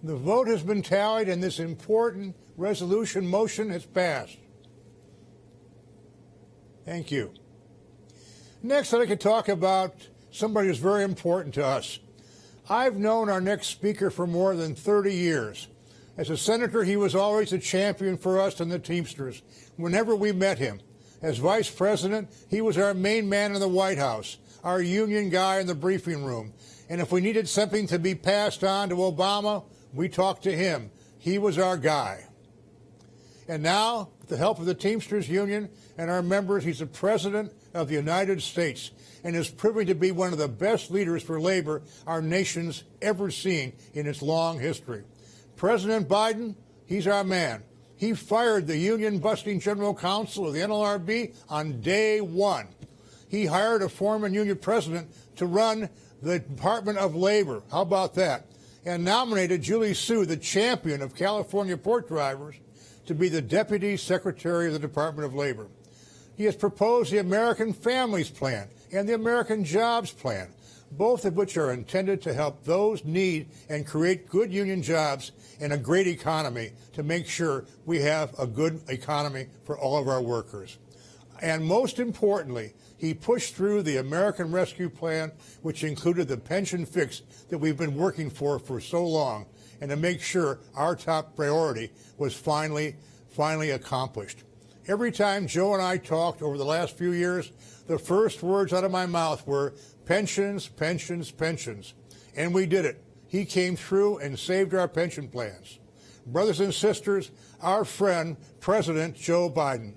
The vote has been tallied and this important resolution motion has passed. Thank you. Next, I'd like to talk about somebody who's very important to us. I've known our next speaker for more than 30 years. As a senator, he was always a champion for us and the Teamsters whenever we met him. As vice president, he was our main man in the White House, our union guy in the briefing room. And if we needed something to be passed on to Obama, we talked to him. He was our guy. And now, with the help of the Teamsters Union and our members, he's the President of the United States and is proving to be one of the best leaders for labor our nation's ever seen in its long history. President Biden, he's our man. He fired the union-busting general counsel of the NLRB on day one. He hired a former union president to run the Department of Labor. How about that? And nominated Julie Su, the champion of California port drivers, to be the Deputy Secretary of the Department of Labor. He has proposed the American Families Plan and the American Jobs Plan, both of which are intended to help those need and create good union jobs and a great economy to make sure we have a good economy for all of our workers. And most importantly, he pushed through the American Rescue Plan, which included the pension fix that we've been working for so long, and to make sure our top priority was finally accomplished. Every time Joe and I talked over the last few years, the first words out of my mouth were pensions, pensions, pensions. And we did it. He came through and saved our pension plans. Brothers and sisters, our friend, President Joe Biden.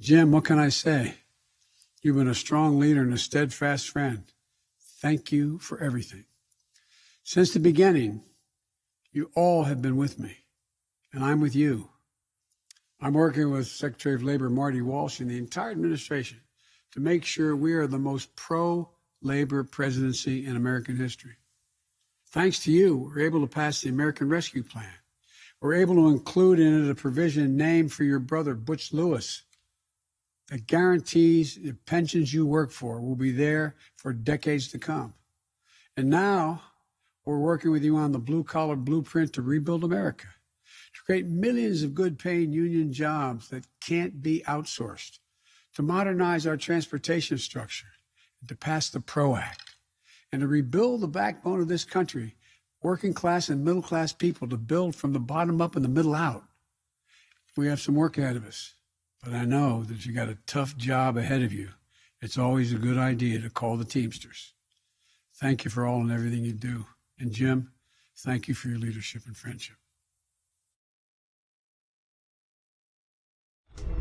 Jim, what can I say? You've been a strong leader and a steadfast friend. Thank you for everything. Since the beginning, you all have been with me, and I'm with you. I'm working with Secretary of Labor Marty Walsh and the entire administration to make sure we are the most pro-labor presidency in American history. Thanks to you, we're able to pass the American Rescue Plan. We're able to include in it a provision named for your brother, Butch Lewis, that guarantees the pensions you work for will be there for decades to come. And now we're working with you on the blue-collar blueprint to rebuild America, to create millions of good-paying union jobs that can't be outsourced, to modernize our transportation structure, and to pass the PRO Act, and to rebuild the backbone of this country, working-class and middle-class people, to build from the bottom up and the middle out. We have some work ahead of us. But I know that you got a tough job ahead of you. It's always a good idea to call the Teamsters. Thank you for all and everything you do. And Jim, thank you for your leadership and friendship.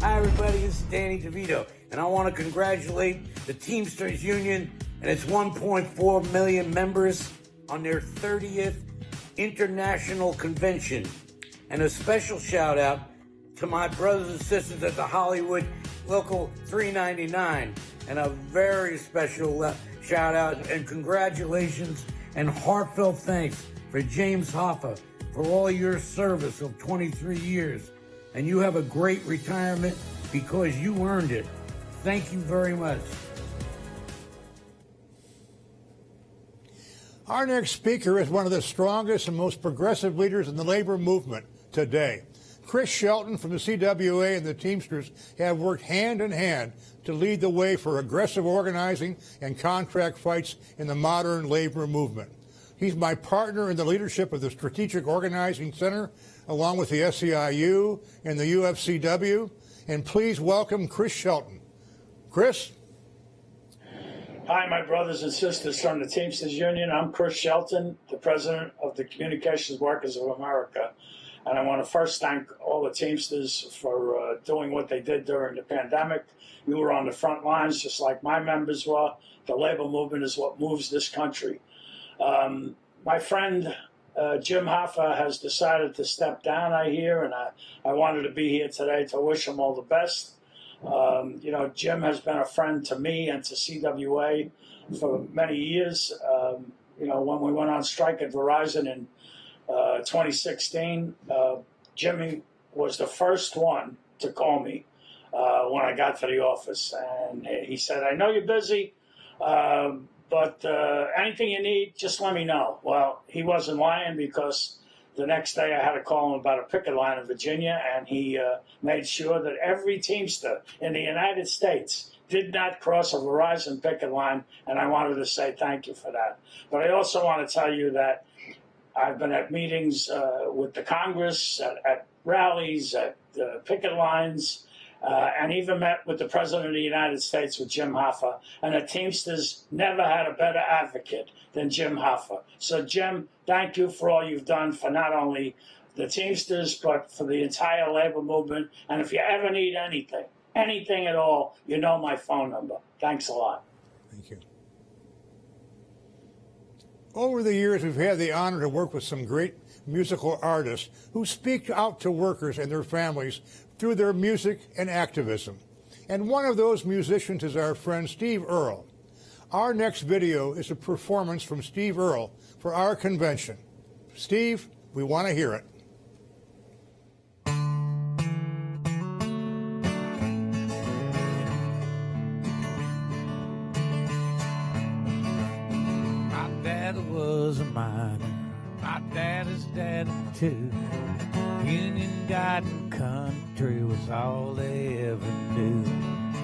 Hi, everybody. This is Danny DeVito, and I want to congratulate the Teamsters Union and its 1.4 million members on their 30th International Convention. And a special shout out to my brothers and sisters at the Hollywood Local 399, and a very special shout out and congratulations and heartfelt thanks for James Hoffa for all your service of 23 years. And you have a great retirement because you earned it. Thank you very much. Our next speaker is one of the strongest and most progressive leaders in the labor movement today. Chris Shelton from the CWA and the Teamsters have worked hand in hand to lead the way for aggressive organizing and contract fights in the modern labor movement. He's my partner in the leadership of the Strategic Organizing Center, along with the SEIU and the UFCW. And please welcome Chris Shelton. Chris? Hi, my brothers and sisters from the Teamsters Union. I'm Chris Shelton, the president of the Communications Workers of America. And I want to first thank all the Teamsters for doing what they did during the pandemic. You were on the front lines just like my members were. The labor movement is what moves this country. My friend Jim Hoffa has decided to step down, I hear, and I wanted to be here today to wish him all the best. Jim has been a friend to me and to CWA for many years. When we went on strike at Verizon in 2016, Jimmy was the first one to call me when I got to the office. And he said, I know you're busy, But anything you need, just let me know. Well, he wasn't lying, because the next day I had to call him about a picket line in Virginia, and he made sure that every Teamster in the United States did not cross a Verizon picket line, and I wanted to say thank you for that. But I also want to tell you that I've been at meetings with the Congress, at rallies, at picket lines, and even met with the President of the United States, with Jim Hoffa. And the Teamsters never had a better advocate than Jim Hoffa. So, Jim, thank you for all you've done for not only the Teamsters, but for the entire labor movement. And if you ever need anything at all, you know my phone number. Thanks a lot. Thank you. Over the years, we've had the honor to work with some great musical artists who speak out to workers and their families through their music and activism. And one of those musicians is our friend Steve Earle. Our next video is a performance from Steve Earle for our convention. Steve, we want to hear it. My dad was a miner. My daddy's daddy too. Union Garden Country was all they ever knew.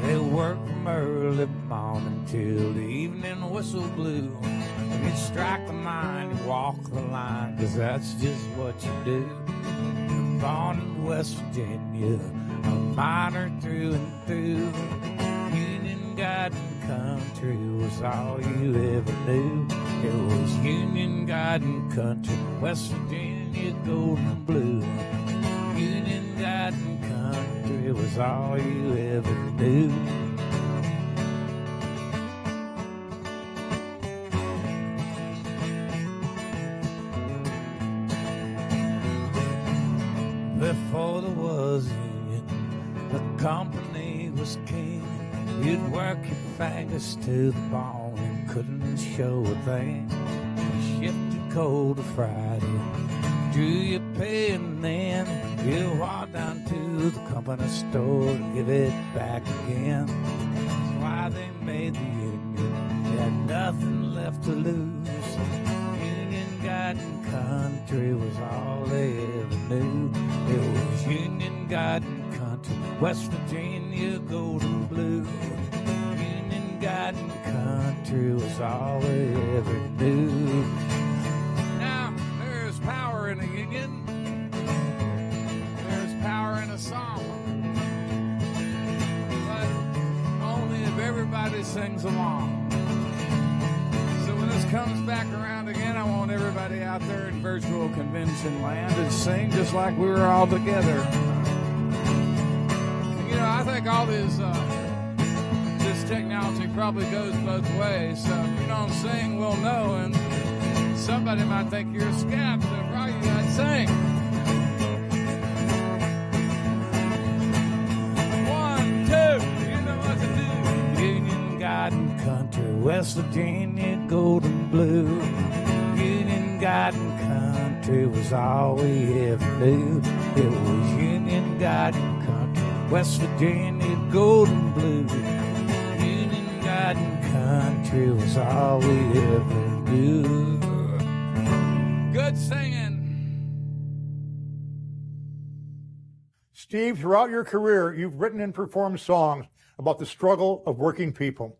They worked from early morning till the evening whistle blew. And you'd strike the mine, you walk the line, 'cause that's just what you do. You're born in West Virginia, a miner through and through. Union Garden Country was all you ever knew. It was Union Garden Country, West Virginia, golden blue. Union Garden Country was all you ever knew. Before there was a union, the company was king. You'd work your fingers to the bone and couldn't show a thing. You shifted coal to Friday, drew your pay, and then you walked down to the company store to give it back again. That's why they made the union. They had nothing left to lose. Union Garden Country was all they ever knew. It was Union Garden Country, West Virginia, golden blue. Union Garden Country was all they ever knew. Now, there's power in a union. There's power in a song. But only if everybody sings along. So when this comes back around again, I want everybody out there in virtual convention land to sing just like we were all together. You know, I think all this technology probably goes both ways. So if you don't sing, we'll know, and somebody might think you're a scab, so probably you gotta sing. 1, 2, you know what to do. Union Garden Country, West Virginia, golden blue. Union Garden Country was all we ever knew. It was Union Garden Country, West Virginia, golden blue. Union Garden Country was all we ever knew. Good singing. Steve, throughout your career, you've written and performed songs about the struggle of working people.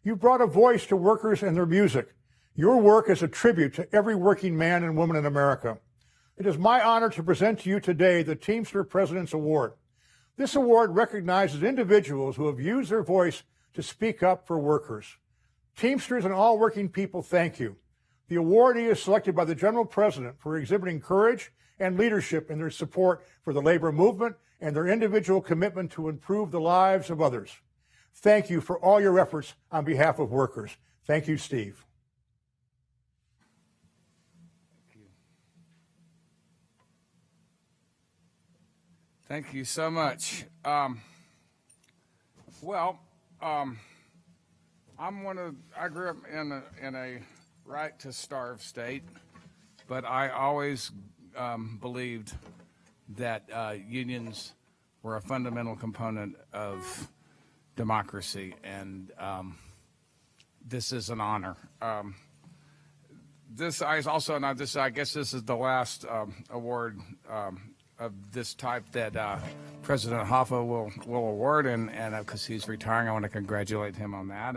You've brought a voice to workers and their music. Your work is a tribute to every working man and woman in America. It is my honor to present to you today the Teamster President's Award. This award recognizes individuals who have used their voice to speak up for workers. Teamsters and all working people, thank you. The awardee is selected by the General President for exhibiting courage and leadership in their support for the labor movement and their individual commitment to improve the lives of others. Thank you for all your efforts on behalf of workers. Thank you, Steve. Thank you so much. I grew up in a right to starve state, but I always believed that unions were a fundamental component of democracy, and this is an honor. This I also not this. I guess this is the last award of this type that President Hoffa will award, and because he's retiring, I want to congratulate him on that.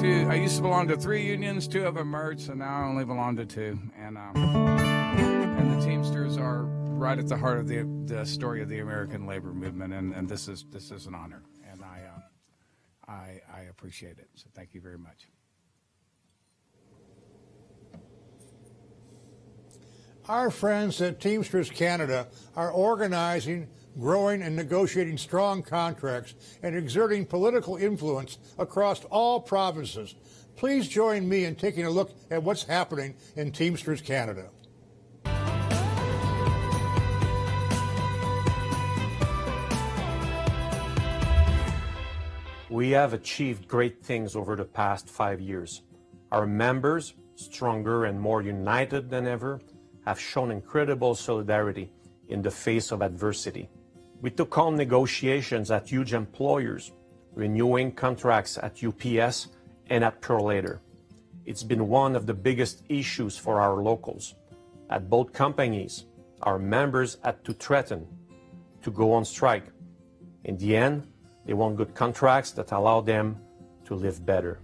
I used to belong to 3 unions, 2 of them merged, so now I only belong to 2. And the Teamsters are right at the heart of the story of the American labor movement, and this is an honor, and I appreciate it. So thank you very much. Our friends at Teamsters Canada are organizing, growing, and negotiating strong contracts and exerting political influence across all provinces. Please join me in taking a look at what's happening in Teamsters Canada. We have achieved great things over the past 5 years. Our members, stronger and more united than ever, have shown incredible solidarity in the face of adversity. We took on negotiations at huge employers, renewing contracts at UPS and at Purolator. It's been one of the biggest issues for our locals. At both companies, our members had to threaten to go on strike. In the end, they want good contracts that allow them to live better.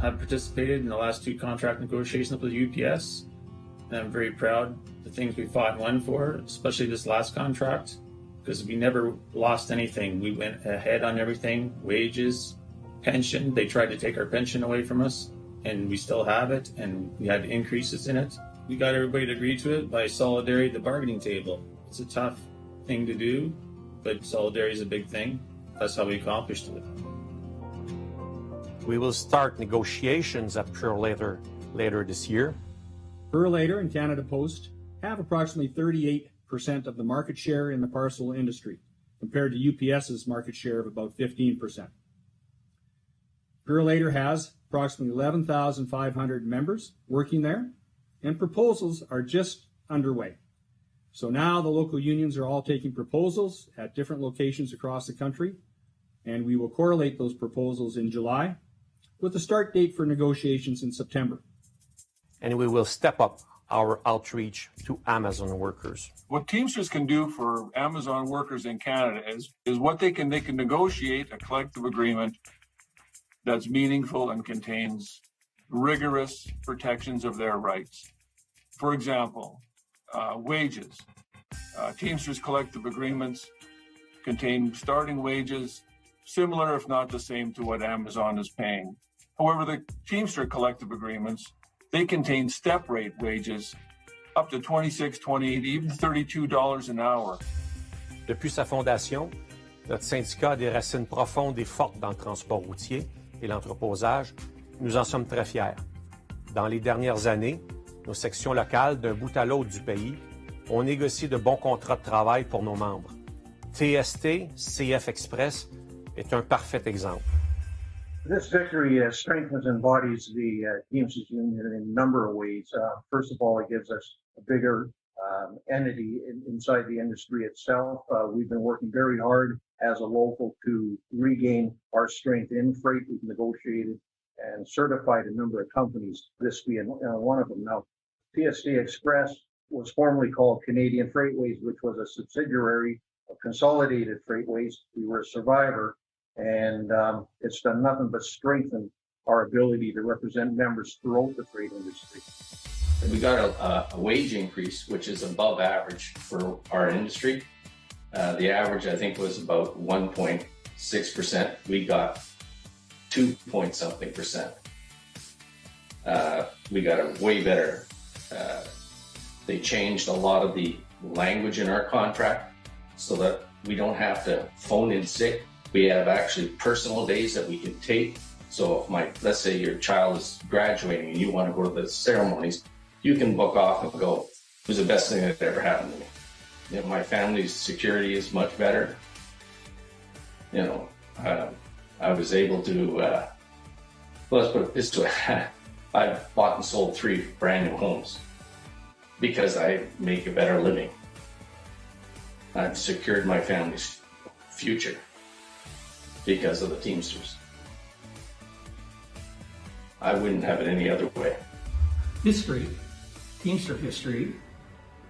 I've participated in the last 2 contract negotiations with UPS, and I'm very proud of the things we fought and won for, especially this last contract, because we never lost anything. We went ahead on everything, wages, pension. They tried to take our pension away from us, and we still have it, and we had increases in it. We got everybody to agree to it by solidarity at the bargaining table. It's a tough thing to do, but solidarity is a big thing. That's how we accomplished it. We will start negotiations at Purolator later this year. Purolator and Canada Post have approximately 38% of the market share in the parcel industry, compared to UPS's market share of about 15%. Purolator has approximately 11,500 members working there, and proposals are just underway. So now the local unions are all taking proposals at different locations across the country, and we will correlate those proposals in July with the start date for negotiations in September. And we will step up our outreach to Amazon workers. What Teamsters can do for Amazon workers in Canada is what they can negotiate a collective agreement that's meaningful and contains rigorous protections of their rights. For example, wages. Teamsters collective agreements contain starting wages similar, if not the same, to what Amazon is paying. However, the Teamster collective agreements, they contain step rate wages up to $26, $28, even $32 an hour. Depuis sa fondation, notre syndicat a des racines profondes et fortes dans le transport routier et l'entreposage. Nous en sommes très fiers. Dans les dernières années, nos sections locales, d'un bout à l'autre du pays, ont négocié de bons contrats de travail pour nos membres. TST, CF Express est un parfait exemple. This victory strengthens and embodies the Teamsters Union in a number of ways. First of all, it gives us a bigger entity inside the industry itself. We've been working very hard as a local to regain our strength in freight. We've negotiated and certified a number of companies, this being one of them. Now, TST Express was formerly called Canadian Freightways, which was a subsidiary of Consolidated Freightways. We were a survivor, and it's done nothing but strengthen our ability to represent members throughout the freight industry. We got a wage increase, which is above average for our industry. The average, I think, was about 1.6%. We got 2-point-something%. We got a way better. They changed a lot of the language in our contract so that we don't have to phone in sick. We have actually personal days that we can take. So if let's say your child is graduating and you want to go to the ceremonies, you can book off and go. It was the best thing that ever happened to me. You know, my family's security is much better. You know, I was able to, well, let's put it this way. I've bought and sold 3 brand new homes because I make a better living. I've secured my family's future because of the Teamsters. I wouldn't have it any other way. History, Teamster history,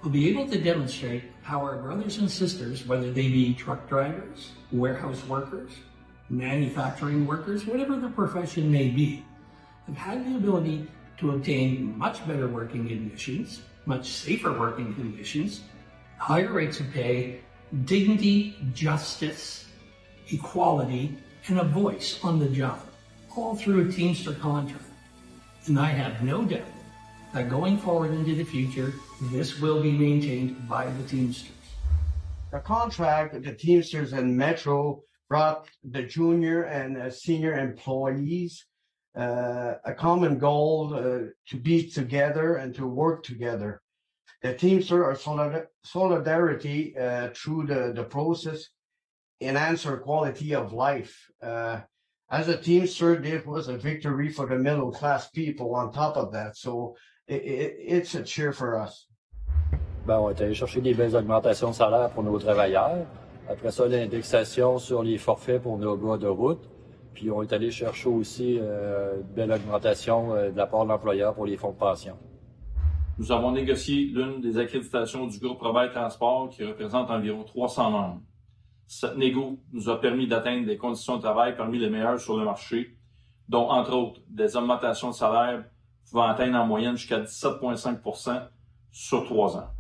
will be able to demonstrate how our brothers and sisters, whether they be truck drivers, warehouse workers, manufacturing workers, whatever the profession may be, have had the ability to obtain much better working conditions, much safer working conditions, higher rates of pay, dignity, justice, equality, and a voice on the job, all through a Teamster contract. And I have no doubt that going forward into the future, this will be maintained by the Teamsters. The contract, the Teamsters and Metro brought the junior and senior employees a common goal to be together and to work together. The Teamsters are solidarity through the process enhance our quality of life. As a Teamster, this was a victory for the middle class people on top of that. So it's a cheer for us. Ben, on est allé chercher des belles augmentations de salaire pour nos travailleurs. Après ça, l'indexation sur les forfaits pour nos gars de route. Puis on est allé chercher aussi une belle augmentation de la part de l'employeur pour les fonds de pension. Nous avons négocié l'une des accréditations du groupe Robert Transport qui représente environ 300 membres. Cette négo nous a permis d'atteindre des conditions de travail parmi les meilleures sur le marché, dont entre autres des augmentations de salaire pouvant atteindre en moyenne jusqu'à 17,5% sur 3 ans.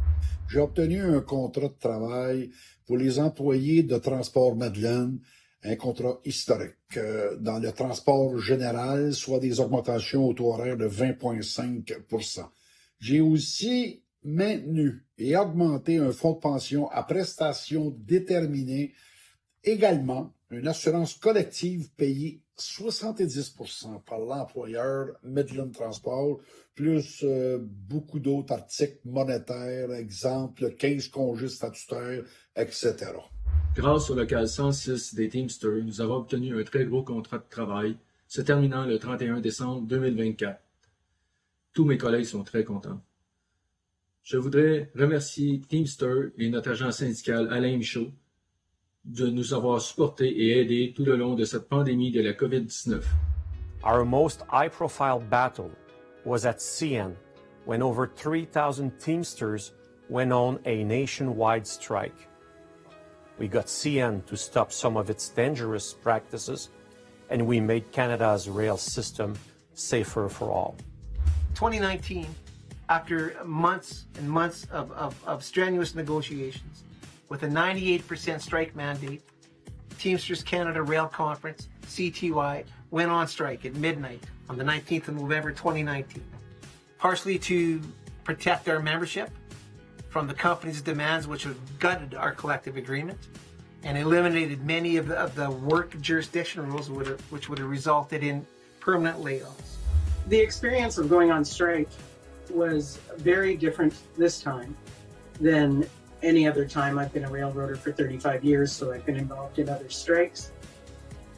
J'ai obtenu un contrat de travail pour les employés de Transport Madeleine, un contrat historique dans le transport général, soit des augmentations au taux horaire de 20,5%. J'ai aussi maintenu et augmenté un fonds de pension à prestations déterminées, également une assurance collective payée 70% par l'employeur Midland Transport, plus beaucoup d'autres articles monétaires, exemple 15 congés statutaires, etc. Grâce au local 106 des Teamsters, nous avons obtenu un très gros contrat de travail se terminant le 31 décembre 2024. Tous mes collègues sont très contents. Je voudrais remercier Teamster et notre agent syndical Alain Michaud de nous avoir supportés et aidés tout le long de cette pandémie de la COVID-19. Our most high-profile battle was at CN when over 3,000 Teamsters went on a nationwide strike. We got CN to stop some of its dangerous practices, and we made Canada's rail system safer for all. 2019, after months and months of strenuous negotiations, with a 98% strike mandate, Teamsters Canada Rail Conference, CTY, went on strike at midnight on the 19th of November 2019, partially to protect our membership from the company's demands, which have gutted our collective agreement and eliminated many of the work jurisdiction rules which would have resulted in permanent layoffs. The experience of going on strike was very different this time than any other time. I've been a railroader for 35 years, so I've been involved in other strikes.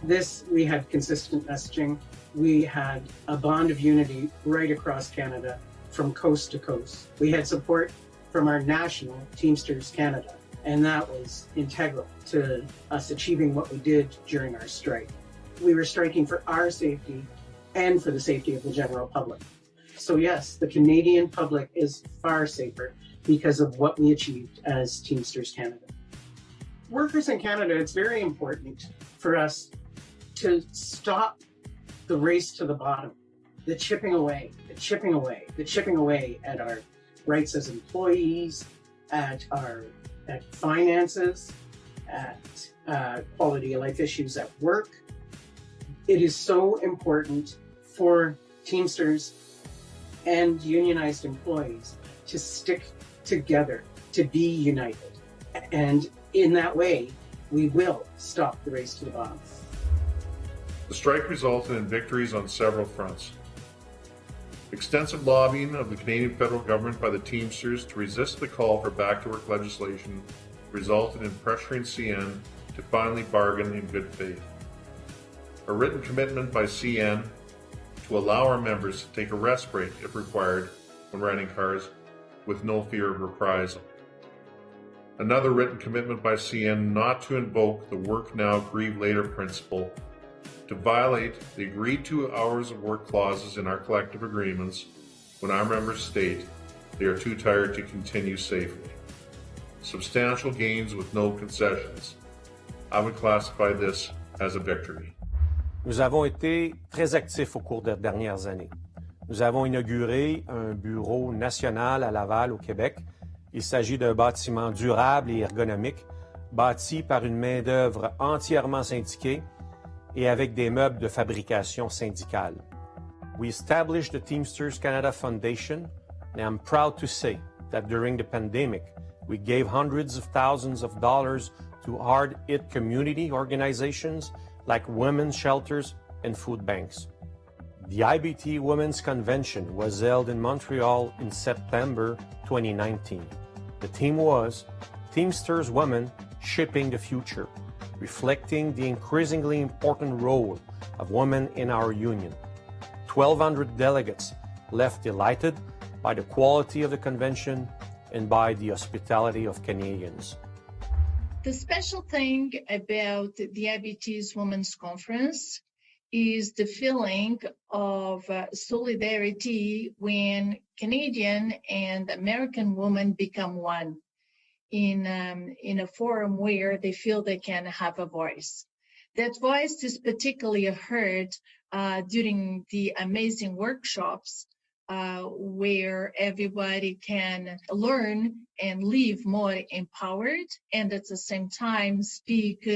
This, we had consistent messaging. We had a bond of unity right across Canada from coast to coast. We had support from our national Teamsters Canada, and that was integral to us achieving what we did during our strike. We were striking for our safety and for the safety of the general public. So yes, the Canadian public is far safer because of what we achieved as Teamsters Canada. Workers in Canada, it's very important for us to stop the race to the bottom, the chipping away at our rights as employees, at finances, at quality of life issues at work. It is so important for Teamsters and unionized employees to stick together, to be united. And in that way, we will stop the race to the bottom. The strike resulted in victories on several fronts. Extensive lobbying of the Canadian federal government by the Teamsters to resist the call for back-to-work legislation resulted in pressuring CN to finally bargain in good faith. A written commitment by CN to allow our members to take a rest break if required when riding cars with no fear of reprisal. Another written commitment by CN not to invoke the work now, grieve later principle, to violate the agreed to hours of work clauses in our collective agreements when our members state they are too tired to continue safely. Substantial gains with no concessions. I would classify this as a victory. Nous avons été très actifs au cours des dernières années. Nous avons inauguré un bureau national à Laval, au Québec. Il s'agit d'un bâtiment durable et ergonomique, bâti par une main-d'œuvre entièrement syndiquée et avec des meubles de fabrication syndicale. We established the Teamsters Canada Foundation, and I'm proud to say that during the pandemic, we gave hundreds of thousands of dollars to hard-hit community organizations like women's shelters and food banks. The IBT Women's Convention was held in Montreal in September 2019. The theme was Teamsters Women Shaping the Future, reflecting the increasingly important role of women in our union. 1,200 delegates left delighted by the quality of the convention and by the hospitality of Canadians. The special thing about the IBT's Women's Conference is the feeling of solidarity when Canadian and American women become one in a forum where they feel they can have a voice. That voice is particularly heard during the amazing workshops where everybody can learn and live more empowered and at the same time speak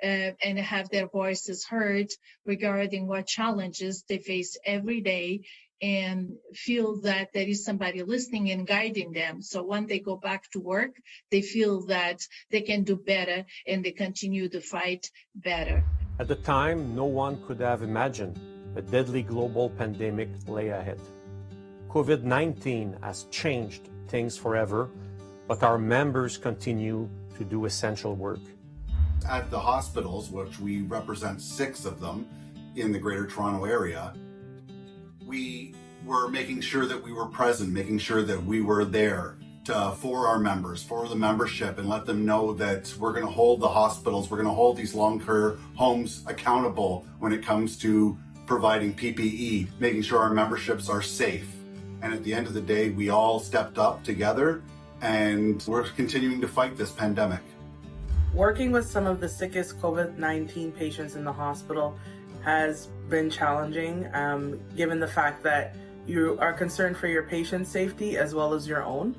and have their voices heard regarding what challenges they face every day and feel that there is somebody listening and guiding them. So when they go back to work, they feel that they can do better and they continue to fight better. At the time, no one could have imagined a deadly global pandemic lay ahead. COVID-19 has changed things forever, but our members continue to do essential work. At the hospitals, which we represent 6 of them in the Greater Toronto Area, we were making sure that we were present, making sure that we were there for our members, for the membership, and let them know that we're going to hold the hospitals, we're going to hold these long-care homes accountable when it comes to providing PPE, making sure our memberships are safe. And at the end of the day, we all stepped up together and we're continuing to fight this pandemic. Working with some of the sickest COVID-19 patients in the hospital has been challenging, given the fact that you are concerned for your patient's safety as well as your own.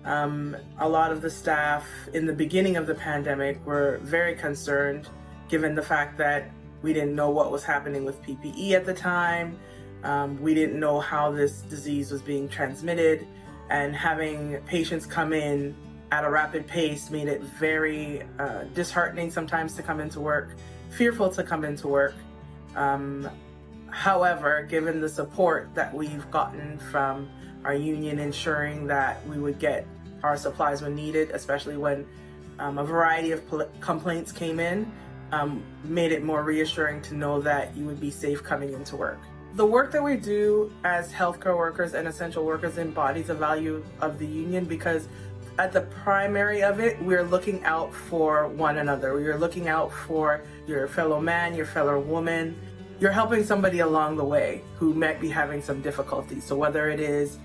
A lot of the staff in the beginning of the pandemic were very concerned, given the fact that we didn't know what was happening with PPE at the time. We didn't know how this disease was being transmitted, and having patients come in at a rapid pace made it very disheartening sometimes to come into work, fearful to come into work. However, given the support that we've gotten from our union ensuring that we would get our supplies when needed, especially when a variety of complaints came in, made it more reassuring to know that you would be safe coming into work. The work that we do as healthcare workers and essential workers embodies the value of the union, because at the primary of it, we're looking out for one another. We're looking out for your fellow man, your fellow woman. You're helping somebody along the way who might be having some difficulties. So whether it is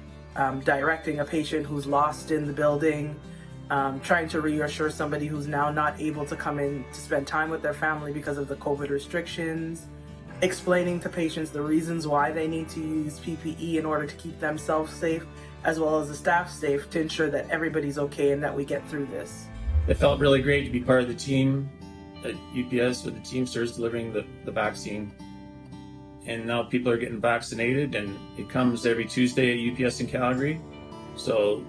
directing a patient who's lost in the building, trying to reassure somebody who's now not able to come in to spend time with their family because of the COVID restrictions, explaining to patients the reasons why they need to use PPE in order to keep themselves safe, as well as the staff safe, to ensure that everybody's okay and that we get through this. It felt really great to be part of the team at UPS with the Teamsters delivering the vaccine. And now people are getting vaccinated, and it comes every Tuesday at UPS in Calgary. So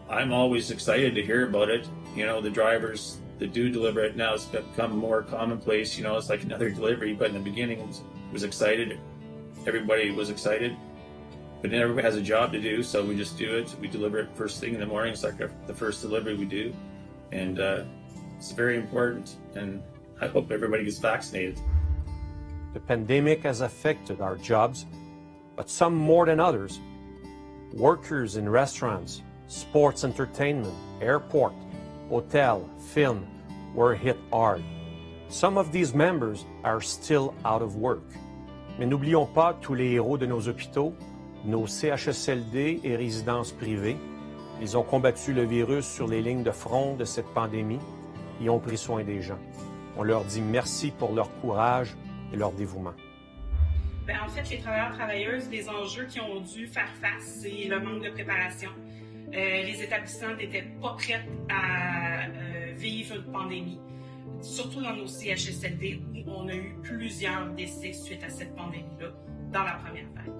I'm always excited to hear about it. You know, the drivers that do deliver it now has become more commonplace. You know, it's like another delivery, but in the beginning it was excited. Everybody was excited, but then everybody has a job to do, so we just do it. We deliver it first thing in the morning. It's like the first delivery we do, and it's very important, and I hope everybody gets vaccinated. The pandemic has affected our jobs, but some more than others. Workers in restaurants, sports entertainment, airport, hotel, film were hit hard. Some of these members are still out of work. Mais n'oublions pas tous les héros de nos hôpitaux, nos CHSLD et résidences privées. Ils ont combattu le virus sur les lignes de front de cette pandémie et ont pris soin des gens. On leur dit merci pour leur courage et leur dévouement. En fait, les travailleurs-travailleuses, les enjeux qui ont dû faire face, c'est le manque de préparation. Les établissements n'étaient pas prêts à vivre une pandémie, surtout dans nos CHSLD où on a eu plusieurs décès suite à cette pandémie-là dans la première vague.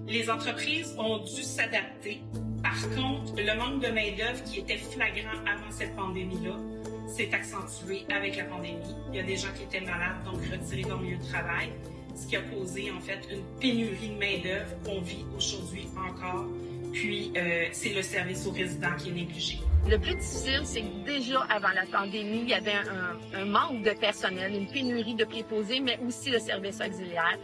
Les entreprises ont dû s'adapter. Par contre, le manque de main-d'œuvre qui était flagrant avant cette pandémie-là s'est accentué avec la pandémie. Il y a des gens qui étaient malades, donc retirés dans le milieu de travail, ce qui a causé en fait une pénurie de main-d'œuvre qu'on vit aujourd'hui encore. Puis, c'est le service aux résidents qui est négligé. Le plus difficile, c'est que déjà avant la pandémie, il y avait un manque de personnel, une pénurie de préposés, mais aussi de services auxiliaires.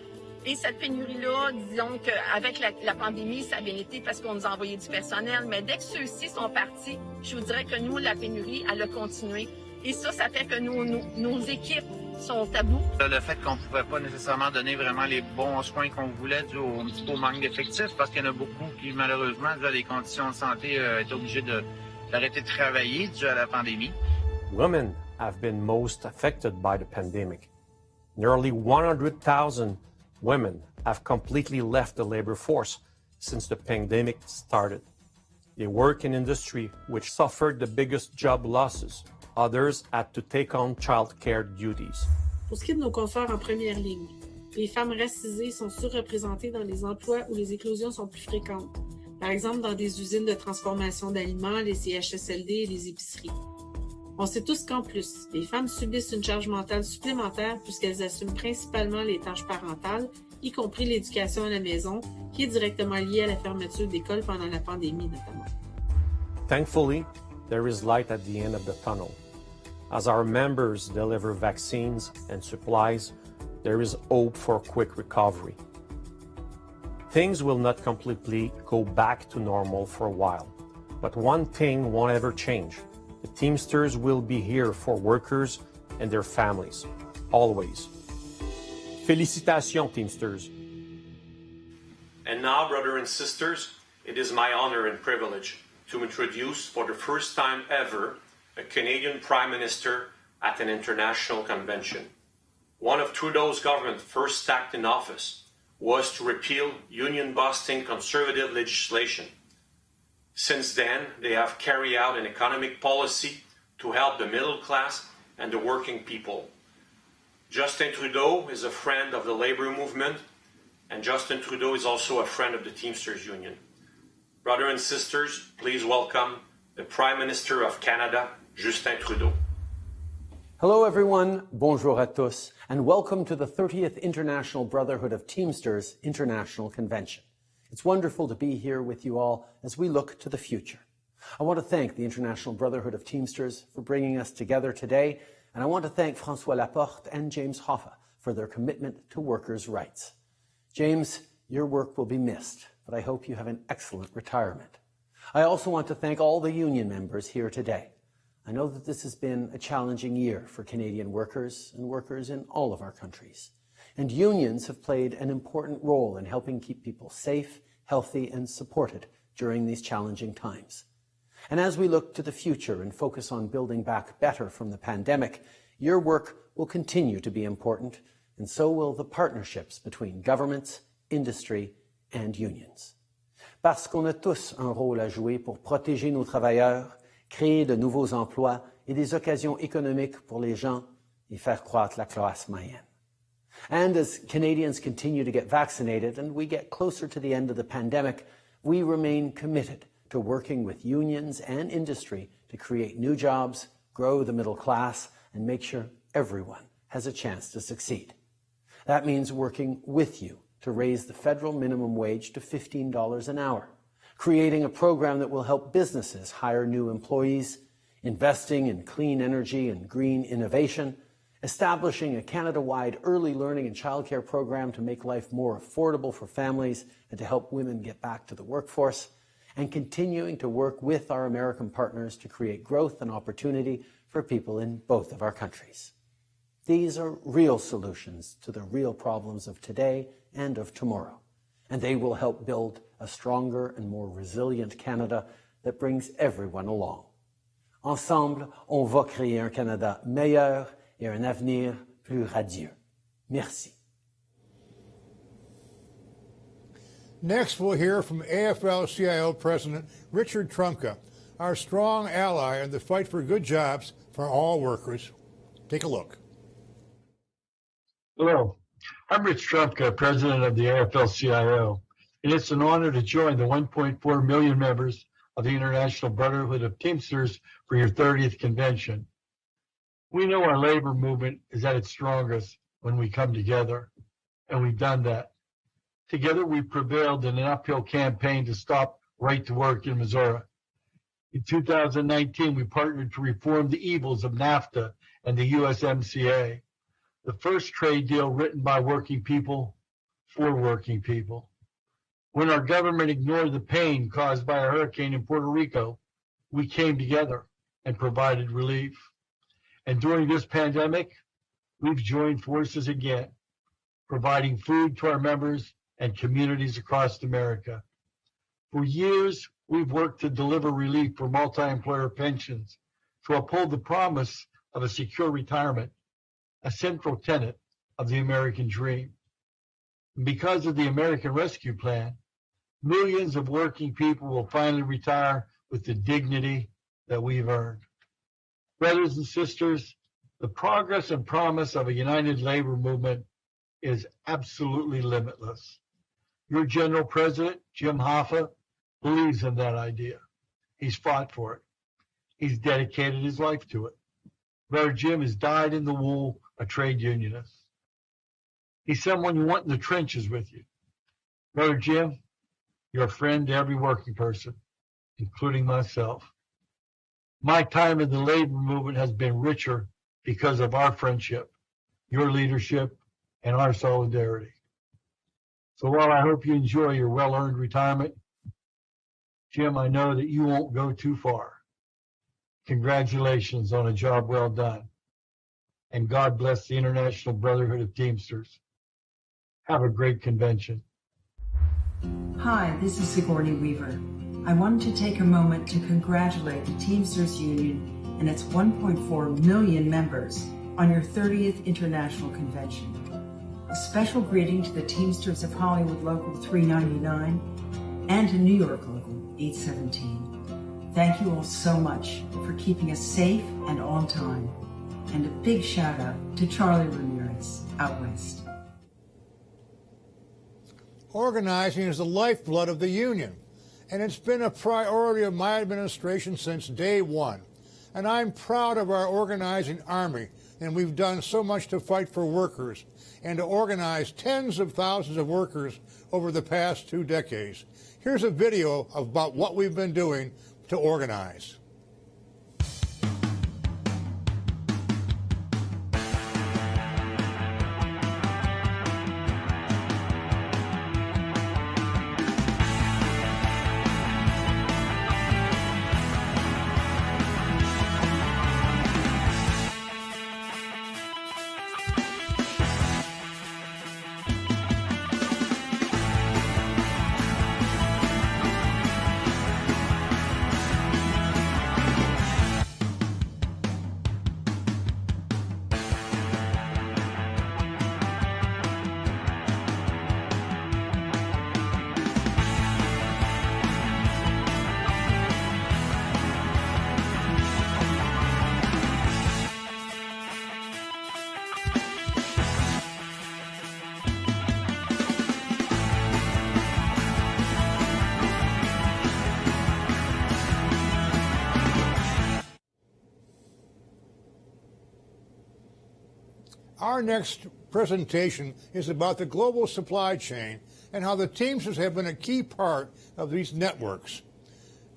Et cette pénurie-là, disons qu'avec la pandémie, ça a bien été parce qu'on nous a envoyé du personnel. Mais dès que ceux-ci sont partis, je vous dirais que nous, la pénurie, elle a continué. Et ça fait que nos équipes sont à bout. Le fait qu'on ne pouvait pas nécessairement donner vraiment les bons soins qu'on voulait dû un petit peu au manque d'effectifs, parce qu'il y en a beaucoup qui, malheureusement, dû à des conditions de santé, étaient obligés d'arrêter de travailler dû à la pandémie. Women have been most affected by the pandemic. Nearly 100,000 women have completely left the labor force since the pandemic started. They work in industry which suffered the biggest job losses. Others had to take on childcare duties. Pour ce qui est de nos confrères en première ligne, les femmes racisées sont surreprésentées dans les emplois où les éclosions sont plus fréquentes. Par exemple, dans des usines de transformation d'aliments, les CHSLD et les épiceries. On sait tous qu'en plus, les femmes subissent une charge mentale supplémentaire puisqu'elles assument principalement les tâches parentales, y compris l'éducation à la maison, qui est directement liée à la fermeture d'écoles pendant la pandémie notamment. Thankfully, there is light at the end of the tunnel. As our members deliver vaccines and supplies, there is hope for quick recovery. Things will not completely go back to normal for a while, but one thing won't ever change. The Teamsters will be here for workers and their families, always. Félicitations, Teamsters. And now, brothers and sisters, it is my honor and privilege to introduce for the first time ever a Canadian Prime Minister at an international convention. One of Trudeau's government's first act in office was to repeal union-busting conservative legislation. Since then, they have carried out an economic policy to help the middle class and the working people. Justin Trudeau is a friend of the labor movement, and Justin Trudeau is also a friend of the Teamsters Union. Brothers and sisters, please welcome the Prime Minister of Canada, Justin Trudeau. Hello everyone, bonjour à tous, and welcome to the 30th International Brotherhood of Teamsters International Convention. It's wonderful to be here with you all as we look to the future. I want to thank the International Brotherhood of Teamsters for bringing us together today, and I want to thank François Laporte and James Hoffa for their commitment to workers' rights. James, your work will be missed, but I hope you have an excellent retirement. I also want to thank all the union members here today. I know that this has been a challenging year for Canadian workers and workers in all of our countries. And unions have played an important role in helping keep people safe, healthy, and supported during these challenging times. And as we look to the future and focus on building back better from the pandemic, your work will continue to be important, and so will the partnerships between governments, industry, and unions. Parce qu'on a tous un rôle à jouer pour protéger nos travailleurs, créer de nouveaux emplois et des occasions économiques pour les gens et faire croître la classe moyenne. And as Canadians continue to get vaccinated and we get closer to the end of the pandemic, we remain committed to working with unions and industry to create new jobs, grow the middle class, and make sure everyone has a chance to succeed. That means working with you to raise the federal minimum wage to $15 an hour, creating a program that will help businesses hire new employees, investing in clean energy and green innovation, establishing a Canada-wide early learning and childcare program to make life more affordable for families and to help women get back to the workforce, and continuing to work with our American partners to create growth and opportunity for people in both of our countries. These are real solutions to the real problems of today and of tomorrow, and they will help build a stronger and more resilient Canada that brings everyone along. Ensemble, on va créer un Canada meilleur et un avenir plus radieux. Merci. Next, we'll hear from AFL-CIO President Richard Trumka, our strong ally in the fight for good jobs for all workers. Take a look. Hello, I'm Rich Trumka, President of the AFL-CIO, and it's an honor to join the 1.4 million members of the International Brotherhood of Teamsters for your 30th convention. We know our labor movement is at its strongest when we come together, and we've done that. Together, we prevailed in an uphill campaign to stop right to work in Missouri. In 2019, we partnered to reform the evils of NAFTA and the USMCA, the first trade deal written by working people for working people. When our government ignored the pain caused by a hurricane in Puerto Rico, we came together and provided relief. And during this pandemic, we've joined forces again, providing food to our members and communities across America. For years, we've worked to deliver relief for multi-employer pensions, to uphold the promise of a secure retirement, a central tenet of the American dream. Because of the American Rescue Plan, millions of working people will finally retire with the dignity that we've earned. Brothers and sisters, the progress and promise of a united labor movement is absolutely limitless. Your General President, Jim Hoffa, believes in that idea. He's fought for it. He's dedicated his life to it. Brother Jim has dyed in the wool a trade unionist. He's someone you want in the trenches with you. Brother Jim, you're a friend to every working person, including myself. My time in the labor movement has been richer because of our friendship, your leadership, and our solidarity. So while I hope you enjoy your well-earned retirement, Jim, I know that you won't go too far. Congratulations on a job well done. And God bless the International Brotherhood of Teamsters. Have a great convention. Hi, this is Sigourney Weaver. I wanted to take a moment to congratulate the Teamsters Union and its 1.4 million members on your 30th International Convention. A special greeting to the Teamsters of Hollywood Local 399 and to New York Local 817. Thank you all so much for keeping us safe and on time. And a big shout out to Charlie Ramirez out west. Organizing is the lifeblood of the union, and it's been a priority of my administration since day one. And I'm proud of our organizing army, and we've done so much to fight for workers and to organize tens of thousands of workers over the past 2 decades. Here's a video about what we've been doing to organize. Our next presentation is about the global supply chain and how the Teamsters have been a key part of these networks.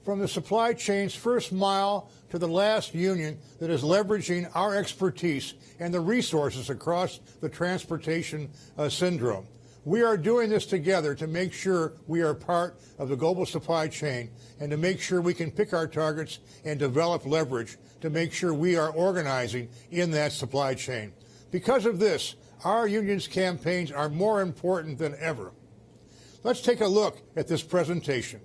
From the supply chain's first mile to the last union that is leveraging our expertise and the resources across the transportation syndrome. We are doing this together to make sure we are part of the global supply chain and to make sure we can pick our targets and develop leverage to make sure we are organizing in that supply chain. Because of this, our union's campaigns are more important than ever. Let's take a look at this presentation.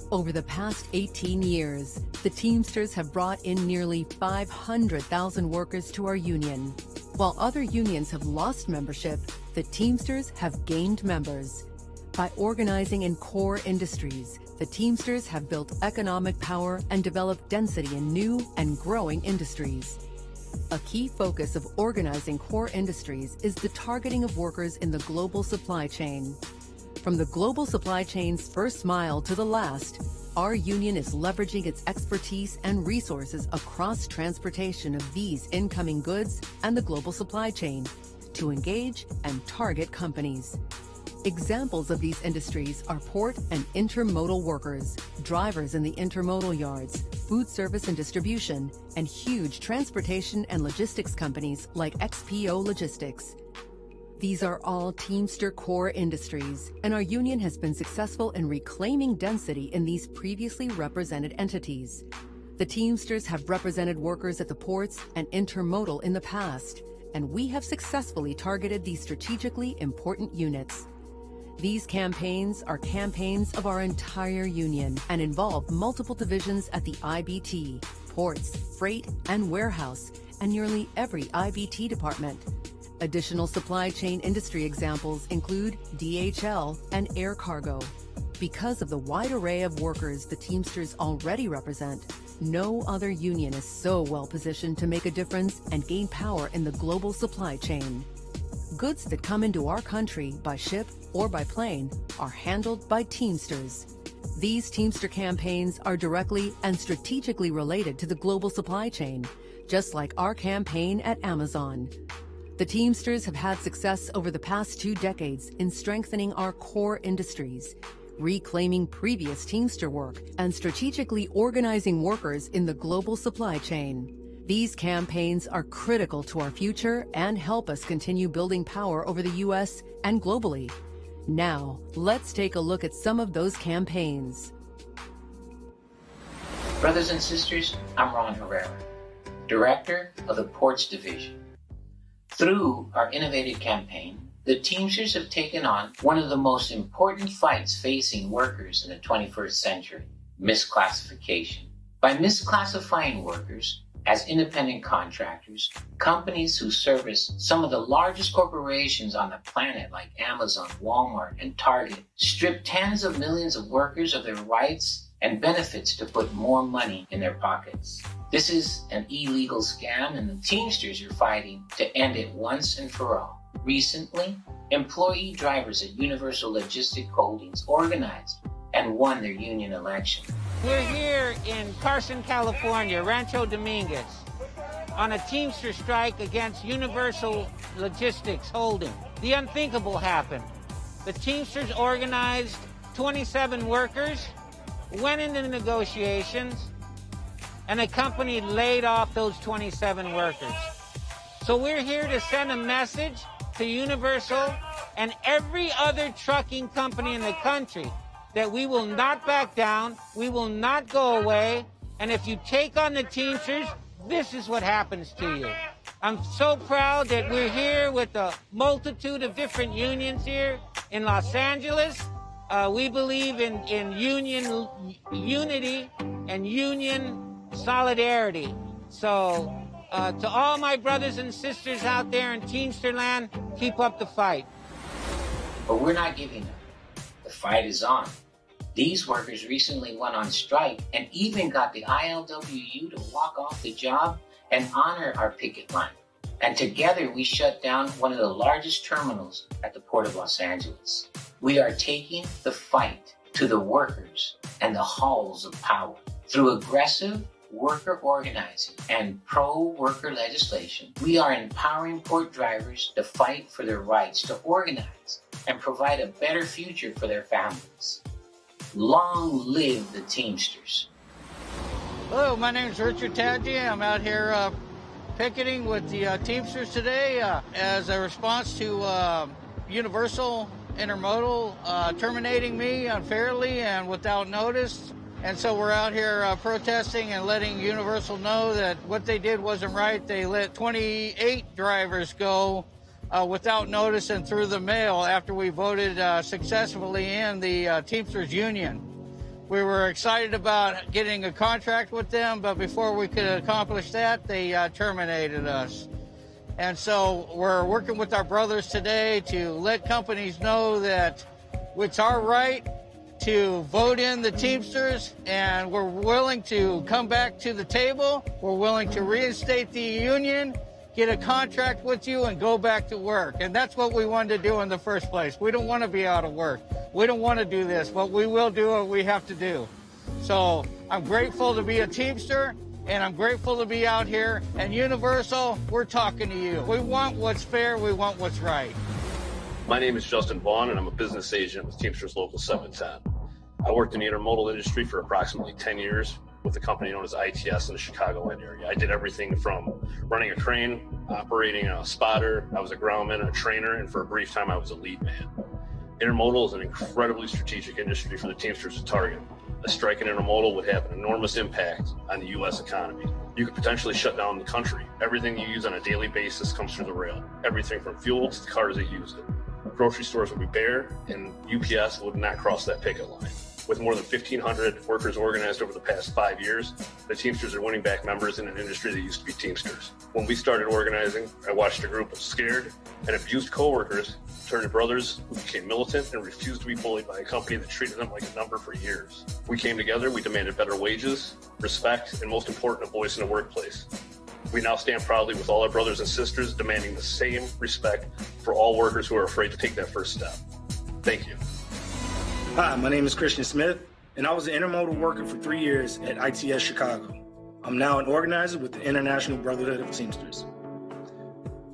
Over the past 18 years, the Teamsters have brought in nearly 500,000 workers to our union. While other unions have lost membership, the Teamsters have gained members. By organizing in core industries, the Teamsters have built economic power and developed density in new and growing industries. A key focus of organizing core industries is the targeting of workers in the global supply chain. From the global supply chain's first mile to the last, our union is leveraging its expertise and resources across transportation of these incoming goods and the global supply chain to engage and target companies. Examples of these industries are port and intermodal workers, drivers in the intermodal yards, food service and distribution, and huge transportation and logistics companies like XPO Logistics. These are all Teamster core industries, and our union has been successful in reclaiming density in these previously represented entities. The Teamsters have represented workers at the ports and intermodal in the past, and we have successfully targeted these strategically important units. These campaigns are campaigns of our entire union and involve multiple divisions at the IBT, ports, freight, and warehouse, and nearly every IBT department. Additional supply chain industry examples include DHL and air cargo. Because of the wide array of workers the Teamsters already represent, no other union is so well positioned to make a difference and gain power in the global supply chain. Goods that come into our country by ship or by plane are handled by Teamsters. These Teamster campaigns are directly and strategically related to the global supply chain, just like our campaign at Amazon. The Teamsters have had success over the past 2 decades in strengthening our core industries, reclaiming previous Teamster work, and strategically organizing workers in the global supply chain. These campaigns are critical to our future and help us continue building power over the U.S. and globally. Now, let's take a look at some of those campaigns. Brothers and sisters, I'm Ron Herrera, Director of the Ports Division. Through our innovative campaign, the Teamsters have taken on one of the most important fights facing workers in the 21st century, misclassification. By misclassifying workers as independent contractors, companies who service some of the largest corporations on the planet like Amazon, Walmart, and Target strip tens of millions of workers of their rights and benefits to put more money in their pockets. This is an illegal scam, and the Teamsters are fighting to end it once and for all. Recently, employee drivers at Universal Logistic Holdings organized and won their union election. We're here in Carson, California, Rancho Dominguez, on a Teamster strike against Universal Logistics Holdings. The unthinkable happened. The Teamsters organized 27 workers, went into negotiations, and the company laid off those 27 workers. So we're here to send a message to Universal and every other trucking company in the country that we will not back down, we will not go away, and if you take on the Teamsters, this is what happens to you. I'm so proud that we're here with a multitude of different unions here in Los Angeles. We believe in union unity and union solidarity. So to all my brothers and sisters out there in Teamster land, keep up the fight. But we're not giving up. The fight is on. These workers recently went on strike and even got the ILWU to walk off the job and honor our picket line. And together we shut down one of the largest terminals at the Port of Los Angeles. We are taking the fight to the workers and the halls of power. Through aggressive worker organizing and pro-worker legislation, we are empowering port drivers to fight for their rights to organize and provide a better future for their families. Long live the Teamsters. Hello, my name is Richard Tadji. I'm out here picketing with the Teamsters today as a response to Universal Intermodal terminating me unfairly and without notice. And so we're out here protesting and letting Universal know that what they did wasn't right. They let 28 drivers go without notice and through the mail after we voted successfully in the Teamsters Union. We were excited about getting a contract with them, but before we could accomplish that, they terminated us. And so we're working with our brothers today to let companies know that it's our right to vote in the Teamsters, and we're willing to come back to the table. We're willing to reinstate the union, get a contract with you, and go back to work. And that's what we wanted to do in the first place. We don't want to be out of work. We don't want to do this, but we will do what we have to do. So I'm grateful to be a Teamster, and I'm grateful to be out here. And Universal, we're talking to you. We want what's fair. We want what's right. My name is Justin Vaughn, and I'm a business agent with Teamsters Local 710. I worked in the intermodal industry for approximately 10 years with a company known as ITS in the Chicagoland area. I did everything from running a crane, operating a spotter. I was a groundman, a trainer, and for a brief time, I was a lead man. Intermodal is an incredibly strategic industry for the Teamsters to target. A strike in intermodal would have an enormous impact on the U.S. economy. You could potentially shut down the country. Everything you use on a daily basis comes through the rail. Everything from fuel to the cars that used it. Grocery stores would be bare, and UPS would not cross that picket line. With more than 1,500 workers organized over the past 5 years, the Teamsters are winning back members in an industry that used to be Teamsters. When we started organizing, I watched a group of scared and abused coworkers turn to brothers who became militant and refused to be bullied by a company that treated them like a number for years. We came together, we demanded better wages, respect, and most important, a voice in the workplace. We now stand proudly with all our brothers and sisters demanding the same respect for all workers who are afraid to take that first step. Thank you. Hi, my name is Christian Smith, and I was an intermodal worker for 3 years at ITS Chicago. I'm now an organizer with the International Brotherhood of Teamsters.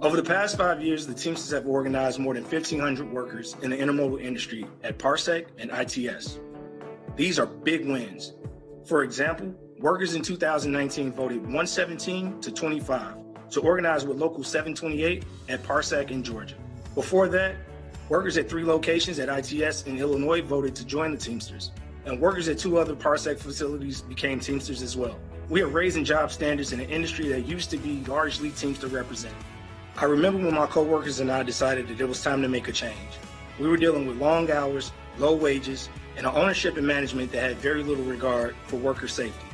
Over the past 5 years, the Teamsters have organized more than 1,500 workers in the intermodal industry at Parsec and ITS. These are big wins. For example, workers in 2019 voted 117 to 25 to organize with Local 728 at Parsec in Georgia. Before that, workers at 3 locations at ITS in Illinois voted to join the Teamsters, and workers at 2 other Parsec facilities became Teamsters as well. We are raising job standards in an industry that used to be largely Teamster represented. I remember when my coworkers and I decided that it was time to make a change. We were dealing with long hours, low wages, and an ownership and management that had very little regard for worker safety.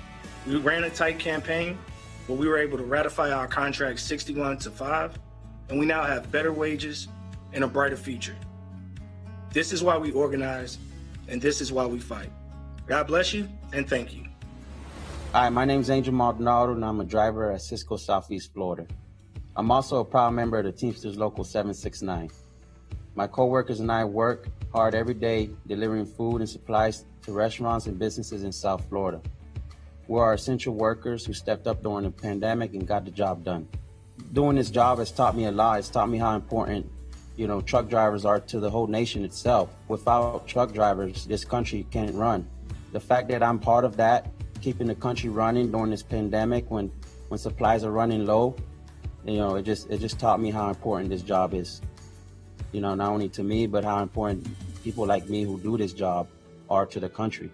We ran a tight campaign, but we were able to ratify our contract 61-5, and we now have better wages and a brighter future. This is why we organize, and this is why we fight. God bless you, and thank you. Hi, my name is Angel Maldonado, and I'm a driver at Cisco Southeast Florida. I'm also a proud member of the Teamsters Local 769. My coworkers and I work hard every day delivering food and supplies to restaurants and businesses in South Florida. We are essential workers who stepped up during the pandemic and got the job done. Doing this job has taught me a lot. It's taught me how important truck drivers are to the whole nation itself. Without truck drivers, this country can't run. The fact that I'm part of that, keeping the country running during this pandemic when supplies are running low, it just taught me how important this job is. Not only to me, but how important people like me who do this job are to the country.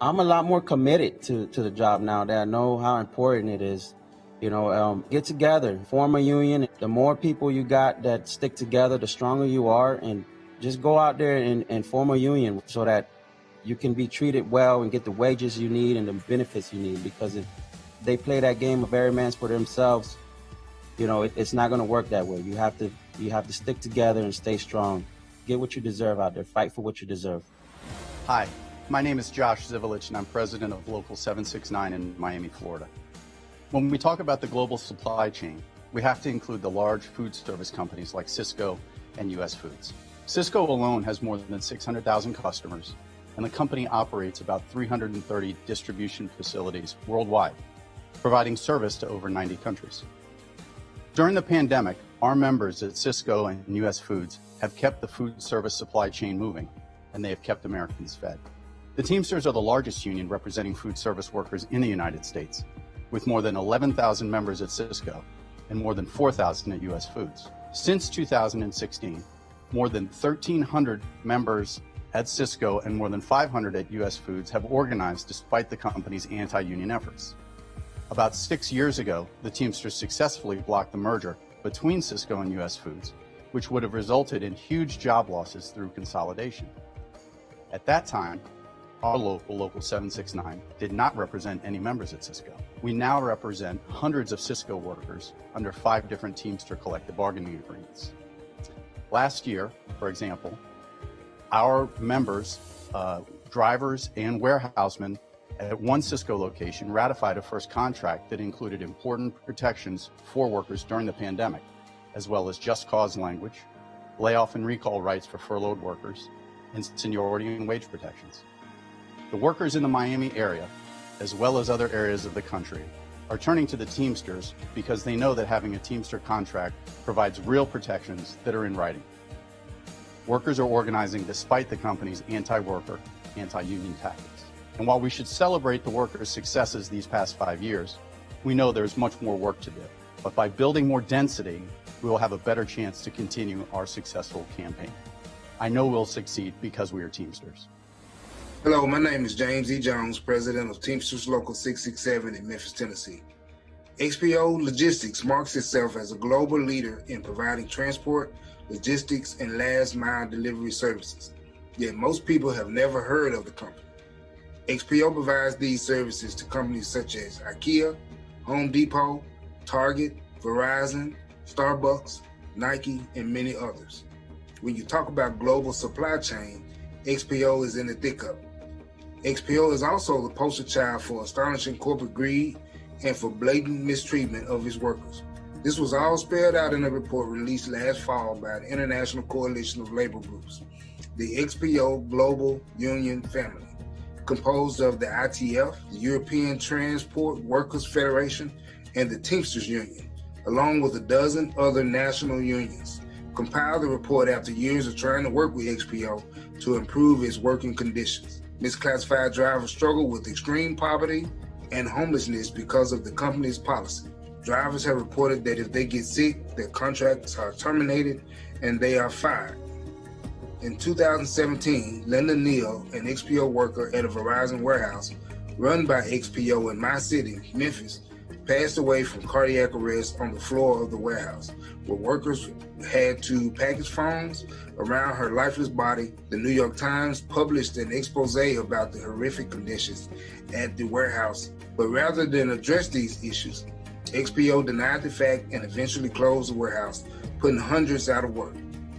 I'm a lot more committed to the job now that I know how important it is. Get together, form a union. The more people you got that stick together, the stronger you are, and just go out there and form a union so that you can be treated well and get the wages you need and the benefits you need. Because if they play that game of every man's for themselves, it's not going to work that way. You have to stick together and stay strong. Get what you deserve out there. Fight for what you deserve. Hi, my name is Josh Zivelich, and I'm president of Local 769 in Miami, Florida. When we talk about the global supply chain, we have to include the large food service companies like Cisco and U.S. Foods. Cisco alone has more than 600,000 customers, and the company operates about 330 distribution facilities worldwide, providing service to over 90 countries. During the pandemic, our members at Cisco and U.S. Foods have kept the food service supply chain moving, and they have kept Americans fed. The Teamsters are the largest union representing food service workers in the United States, with more than 11,000 members at Cisco and more than 4,000 at U.S. Foods. Since 2016, more than 1,300 members at Cisco and more than 500 at U.S. Foods have organized despite the company's anti-union efforts. About 6 years ago, the Teamsters successfully blocked the merger between Cisco and U.S. Foods, which would have resulted in huge job losses through consolidation. At that time, our Local 769, did not represent any members at Cisco. We now represent hundreds of Cisco workers under 5 different Teamster collective bargaining agreements. Last year, for example, our members, drivers and warehousemen at one Cisco location ratified a first contract that included important protections for workers during the pandemic, as well as just cause language, layoff and recall rights for furloughed workers, and seniority and wage protections. The workers in the Miami area, as well as other areas of the country, are turning to the Teamsters because they know that having a Teamster contract provides real protections that are in writing. Workers are organizing despite the company's anti-worker, anti-union tactics. And while we should celebrate the workers' successes these past 5 years, we know there's much more work to do. But by building more density, we will have a better chance to continue our successful campaign. I know we'll succeed because we are Teamsters. Hello, my name is James E. Jones, president of Teamsters Local 667 in Memphis, Tennessee. XPO Logistics marks itself as a global leader in providing transport, logistics, and last-mile delivery services. Yet most people have never heard of the company. XPO provides these services to companies such as IKEA, Home Depot, Target, Verizon, Starbucks, Nike, and many others. When you talk about global supply chain, XPO is in the thick of it. XPO is also the poster child for astonishing corporate greed and for blatant mistreatment of its workers. This was all spelled out in a report released last fall by the International Coalition of Labor Groups, the XPO Global Union Family, composed of the ITF, the European Transport Workers Federation, and the Teamsters Union, along with a dozen other national unions. Compiled the report after years of trying to work with XPO to improve its working conditions. Misclassified drivers struggle with extreme poverty and homelessness because of the company's policy. Drivers have reported that if they get sick, their contracts are terminated and they are fired. In 2017, Linda Neal, an XPO worker at a Verizon warehouse run by XPO in my city, Memphis, passed away from cardiac arrest on the floor of the warehouse, where workers had to package phones around her lifeless body. The New York Times published an expose about the horrific conditions at the warehouse, but rather than address these issues, XPO denied the fact and eventually closed the warehouse, putting hundreds out of work.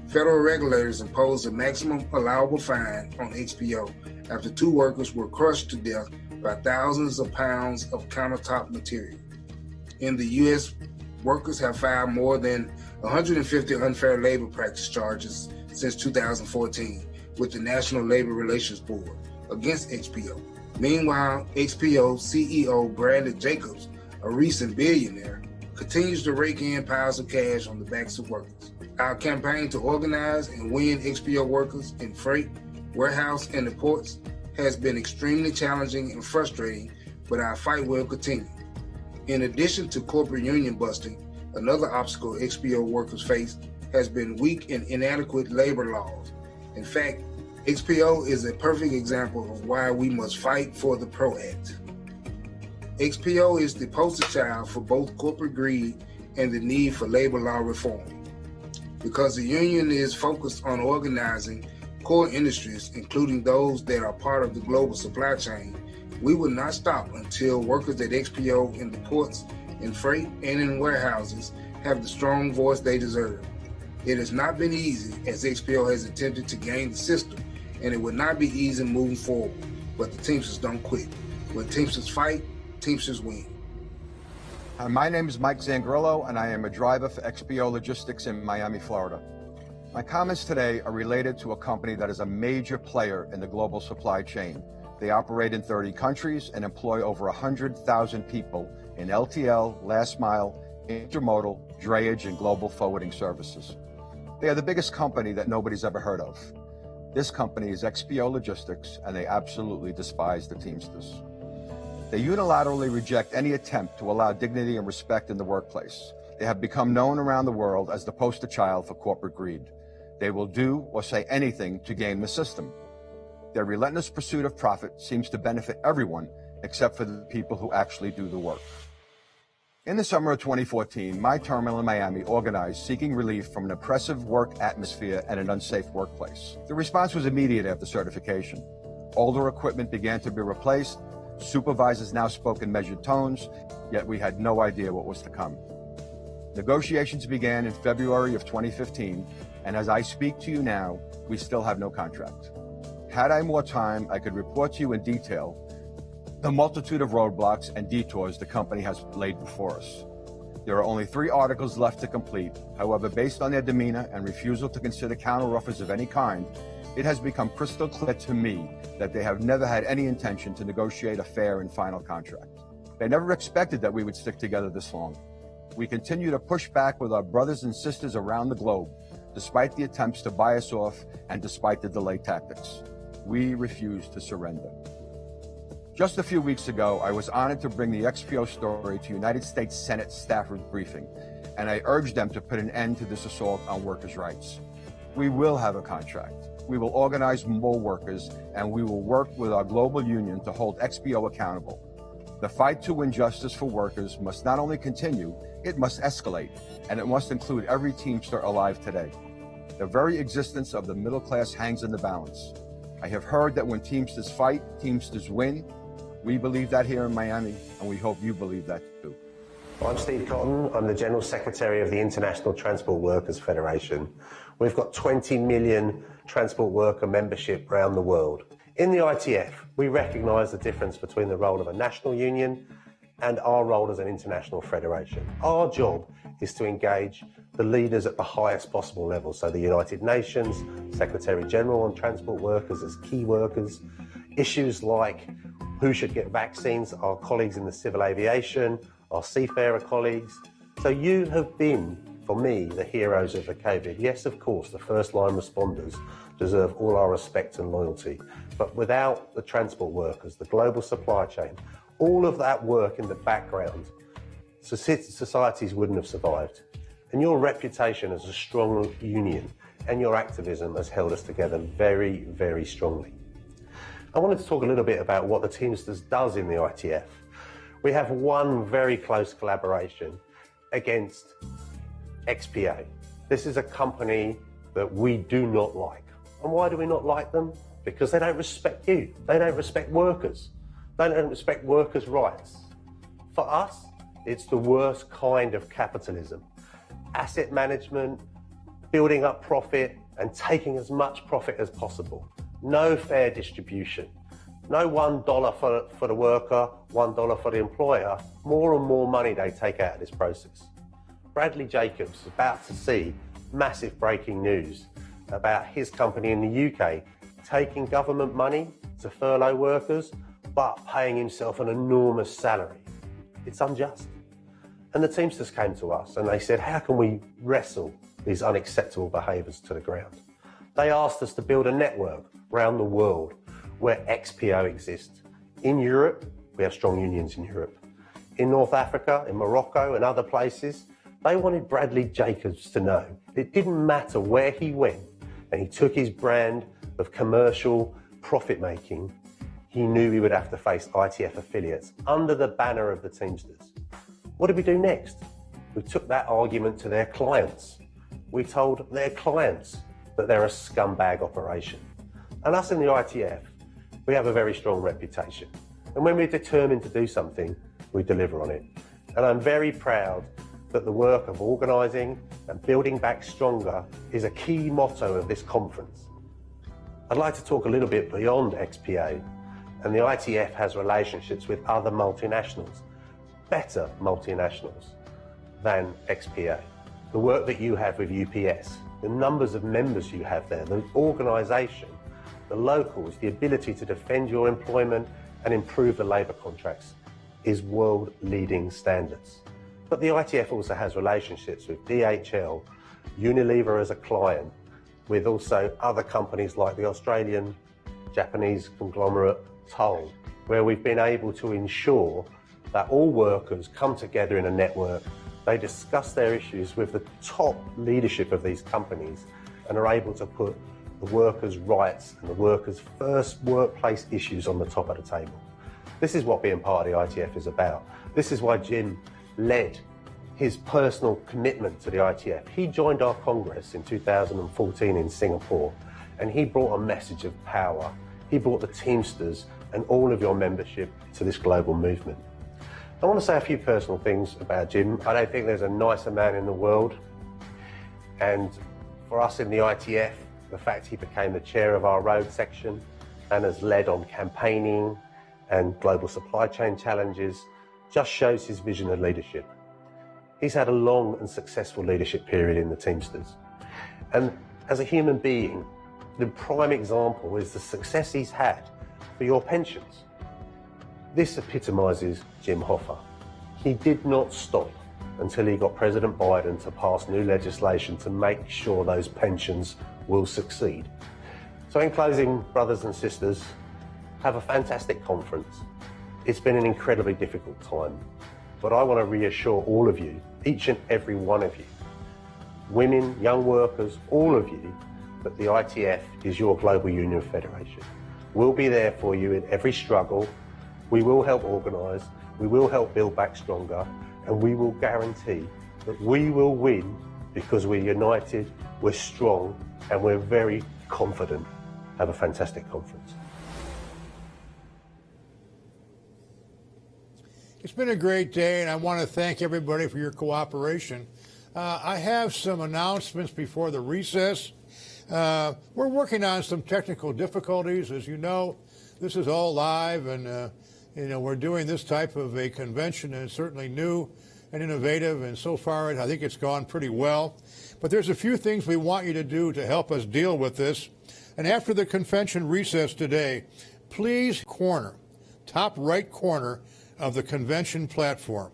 Federal regulators imposed a maximum allowable fine on XPO after 2 workers were crushed to death by thousands of pounds of countertop material. In the U.S., workers have filed more than 150 unfair labor practice charges since 2014 with the National Labor Relations Board against XPO. Meanwhile, XPO CEO Bradley Jacobs, a recent billionaire, continues to rake in piles of cash on the backs of workers. Our campaign to organize and win XPO workers in freight, warehouse, and the ports has been extremely challenging and frustrating, but our fight will continue. In addition to corporate union busting, another obstacle XPO workers face has been weak and inadequate labor laws. In fact, XPO is a perfect example of why we must fight for the PRO Act. XPO is the poster child for both corporate greed and the need for labor law reform. Because the union is focused on organizing core industries, including those that are part of the global supply chain, we will not stop until workers at XPO in the ports, in freight, and in warehouses have the strong voice they deserve. It has not been easy, as XPO has attempted to gain the system, and it will not be easy moving forward, but the Teamsters don't quit. When Teamsters fight, Teamsters win. Hi, my name is Mike Zangrillo, and I am a driver for XPO Logistics in Miami, Florida. My comments today are related to a company that is a major player in the global supply chain. They operate in 30 countries and employ over 100,000 people in LTL, last mile, intermodal, drayage, and global forwarding services. They are the biggest company that nobody's ever heard of. This company is XPO Logistics, and they absolutely despise the Teamsters. They unilaterally reject any attempt to allow dignity and respect in the workplace. They have become known around the world as the poster child for corporate greed. They will do or say anything to game the system. Their relentless pursuit of profit seems to benefit everyone except for the people who actually do the work. In the summer of 2014, my terminal in Miami organized seeking relief from an oppressive work atmosphere and an unsafe workplace. The response was immediate after certification. Older equipment began to be replaced. Supervisors now spoke in measured tones, yet we had no idea what was to come. Negotiations began in February of 2015, and as I speak to you now, we still have no contract. Had I more time, I could report to you in detail the multitude of roadblocks and detours the company has laid before us. There are only 3 articles left to complete. However, based on their demeanor and refusal to consider counteroffers of any kind, it has become crystal clear to me that they have never had any intention to negotiate a fair and final contract. They never expected that we would stick together this long. We continue to push back with our brothers and sisters around the globe, despite the attempts to buy us off and despite the delay tactics. We refuse to surrender. Just a few weeks ago, I was honored to bring the XPO story to United States Senate staffers briefing, and I urged them to put an end to this assault on workers' rights. We will have a contract. We will organize more workers, and we will work with our global union to hold XPO accountable. The fight to win justice for workers must not only continue, it must escalate, and it must include every Teamster alive today. The very existence of the middle class hangs in the balance. I have heard that when Teamsters fight, Teamsters win. We believe that here in Miami, and we hope you believe that too. I'm Steve Cotton. I'm the General Secretary of the International Transport Workers Federation. We've got 20 million transport worker membership around the world. In the ITF, we recognise the difference between the role of a national union and our role as an international federation. Our job is to engage the leaders at the highest possible level, so the United Nations, Secretary General on transport workers as key workers, issues like who should get vaccines, our colleagues in the civil aviation, our seafarer colleagues. So you have been, for me, the heroes of the COVID. Yes, of course, the first line responders deserve all our respect and loyalty. But without the transport workers, the global supply chain, all of that work in the background, societies wouldn't have survived. And your reputation as a strong union and your activism has held us together very, very strongly. I wanted to talk a little bit about what the Teamsters does in the ITF. We have one very close collaboration against XPA. This is a company that we do not like. And why do we not like them? Because they don't respect you. They don't respect workers. They don't respect workers' rights. For us, it's the worst kind of capitalism. Asset management, building up profit, and taking as much profit as possible. No fair distribution. No $1 for the worker, $1 for the employer. More and more money they take out of this process. Bradley Jacobs is about to see massive breaking news about his company in the UK taking government money to furlough workers, but paying himself an enormous salary. It's unjust. And the Teamsters came to us and they said, how can we wrestle these unacceptable behaviours to the ground? They asked us to build a network around the world where XPO exists. In Europe, we have strong unions in Europe. In North Africa, in Morocco and other places, they wanted Bradley Jacobs to know it didn't matter where he went and he took his brand of commercial profit making, he knew he would have to face ITF affiliates under the banner of the Teamsters. What did we do next? We took that argument to their clients. We told their clients that they're a scumbag operation. And us in the ITF, we have a very strong reputation. And when we're determined to do something, we deliver on it. And I'm very proud that the work of organising and building back stronger is a key motto of this conference. I'd like to talk a little bit beyond XPA, and the ITF has relationships with other multinationals, better multinationals than XPA. The work that you have with UPS, the numbers of members you have there, the organisation, the locals, the ability to defend your employment and improve the labour contracts is world-leading standards. But the ITF also has relationships with DHL, Unilever as a client, with also other companies like the Australian, Japanese conglomerate Toll, where we've been able to ensure that all workers come together in a network, They discuss their issues with the top leadership of these companies and are able to put the workers' rights and the workers' first workplace issues on the top of the table. This is what being part of the ITF is about. This is why Jim led his personal commitment to the ITF. He joined our Congress in 2014 in Singapore, and he brought a message of power. He brought the Teamsters and all of your membership to this global movement. I want to say a few personal things about Jim. I don't think there's a nicer man in the world. And for us in the ITF, the fact he became the chair of our road section and has led on campaigning and global supply chain challenges just shows his vision of leadership. He's had a long and successful leadership period in the Teamsters. And as a human being, the prime example is the success he's had for your pensions. This epitomises Jim Hoffa. He did not stop until he got President Biden to pass new legislation to make sure those pensions will succeed. So in closing, brothers and sisters, have a fantastic conference. It's been an incredibly difficult time, but I want to reassure all of you, each and every one of you, women, young workers, all of you, that the ITF is your global union federation. We'll be there for you in every struggle. We will help organise, we will help build back stronger, and we will guarantee that we will win because we're united, we're strong, and we're very confident. Have a fantastic conference. It's been a great day, and I want to thank everybody for your cooperation. I have some announcements before the recess. We're working on some technical difficulties. As you know, this is all live, and we're doing this type of a convention, and it's certainly new and innovative, and so far I think it's gone pretty well. But there's a few things we want you to do to help us deal with this. And after the convention recess today, please top right corner of the convention platform.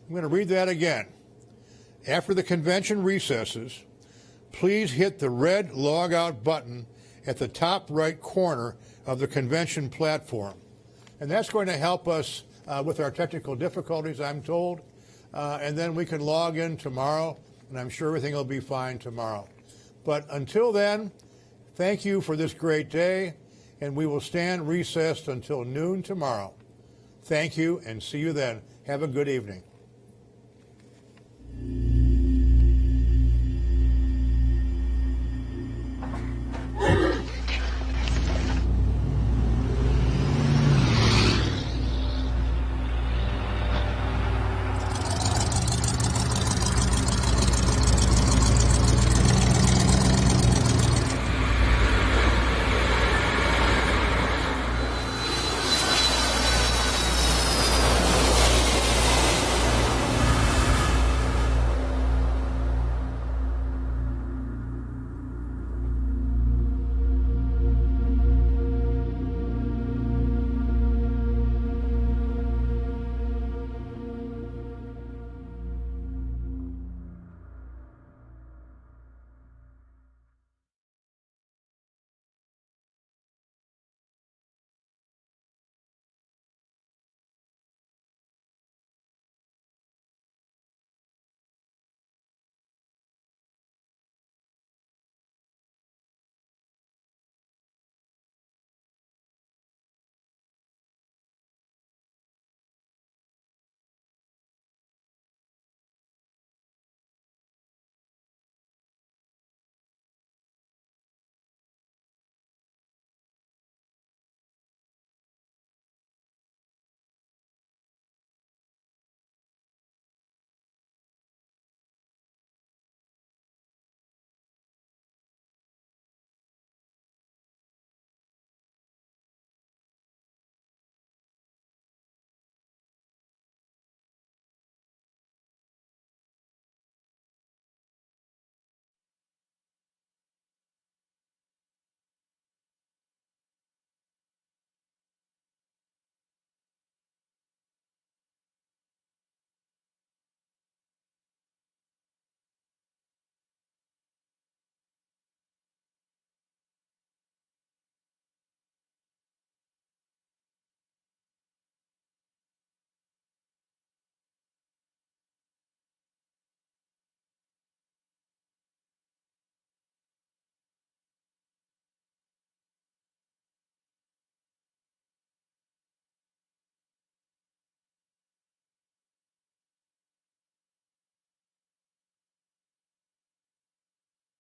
I'm going to read that again. After the convention recesses, please hit the red logout button at the top right corner of the convention platform. And that's going to help us with our technical difficulties, I'm told. And then we can log in tomorrow, and I'm sure everything will be fine tomorrow. But until then, thank you for this great day, and we will stand recessed until noon tomorrow. Thank you, and see you then. Have a good evening.